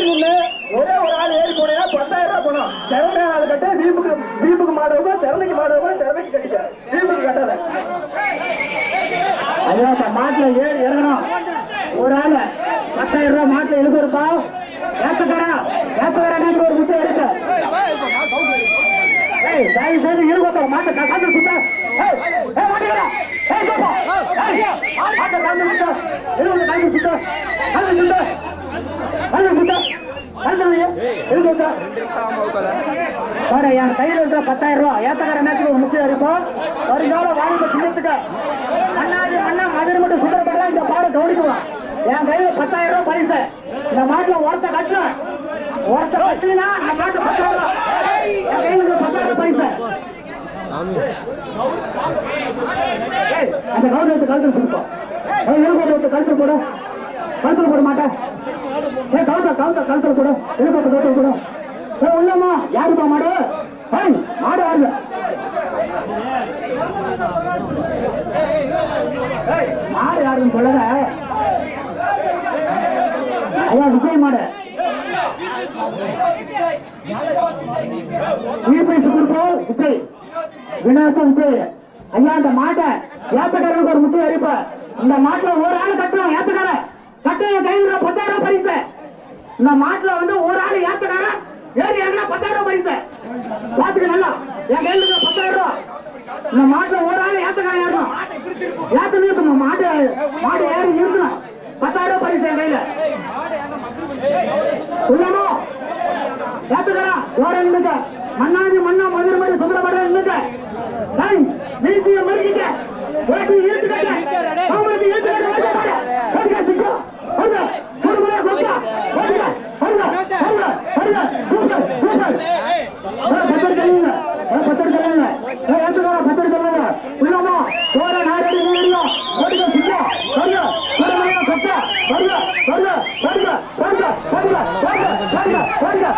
நின்று ஒரே ஒரு ஆள் ஏறி போனீங்கன்னா 10,000 ரூபாய் போனோம். திறமை ஆள் கட்ட வீப்புக்கு மாடுவோம், திறமைக்கு மாடுவோம், திறமைக்கு கட்டிக்க வீப்புக்கு கட்டாத. ஐயா மாட்டுல ஏறி இறங்கணும். ஒரு ஆள் 10,000 ரூபாய் மாட்டுல எழுதுருப்பா. ஏத்தக்காரா ஒரு முட்டை எடுக்க தயவு செய்து இருபத்தோ மாட்டை காத்து சுத்த மாட்டேங்கிறா மாட்டை காத்து சுத்த இருபது காத்து சுத்த கல்வி சுத்த கல்வி சுத்த என் கையில் இருக்கிற 10,000 ரூபாய் ஏத்தக்கார நேரத்துக்கு ஒரு முக்கியம் இருக்கும். வருங்காலம் வாணிப சின்னத்துக்கு மண்ணா மதுரை மட்டும் சுத்தப்படுறா. இந்த பாட கவனிக்கலாம். என் கையில 10,000 ரூபாய் பரிசு. இந்த மாட்டுல ஒருத்த கட்டணும். ஒருத்த கட்டினா இந்த மாட்டு 10,000 ரூபாய். என் கையில 10,000 ரூபாய் பரிசு. அந்த கவுண்டர் கழுத்து கொடுப்போம். கழுத்து போட கழுத்துல போட மாட்டேன். கழுத்துல போட கழுத்துல போட உள்ளமா யாருப்பா மாடு மாடு ஆடுல மாடு யாருன்னு சொல்லல. ஐயா விஜய் மாடு விஜய் விநாயகம் விஜய் ஐயா அந்த மாட்டை ஏத்தக்காரனுக்கு ஒரு முக்கிய அறிப்ப. இந்த மாட்டுல ஒரு ஆள் கட்டணும். ஏத்தக்கார கட்டைய கையில் 10,000 ரூபாய் பரிசு. இந்த மாட்டுல ஒரு ஆள் ஏத்தக்கார ஏறி ஏறினா 10,000 ரூபாய் பரிசு. பாத்துக்க நல்லா. என் கையில் 10,000 ரூபாய். இந்த மாட்டுல ஒரு ஆள் ஏத்தக்கார ஏறணும். ஏத்தணும் மாடு ஏறி இருக்கணும். 10,000 ரூபாய் பரிசு என் கையில. உள்ளமோ ஏத்துக்கா ஜோட நின்னுக்க. மண்ணாதி மண்ணா மதுரை மாதிரி சுந்தரபட நின்னுக்க. நீதிய மறுக்கிட்ட ஓட்டி ஏத்துக்கட்ட அவங்களுக்கு ஏத்துக்கட்ட ஓடிக்க சிக்கோ ஓடுங்க ஓடுங்க ஓடுங்க ஓடுங்க ஓடுங்க ஓடுங்க ஓடுங்க சூப்பர் சூப்பர் பத்தர் கல்லுங்க ஏத்துக்கா பத்தர் கல்லுங்க. உள்ளமோ ஜோட நாரடி நீடியோ ஓடிக்க சிக்கோ ஓடுங்க ஓடுங்க கட்ட ஓடுங்க ஓடுங்க ஓடுங்க ஓடுங்க ஓடுங்க ஓடுங்க ஓடுங்க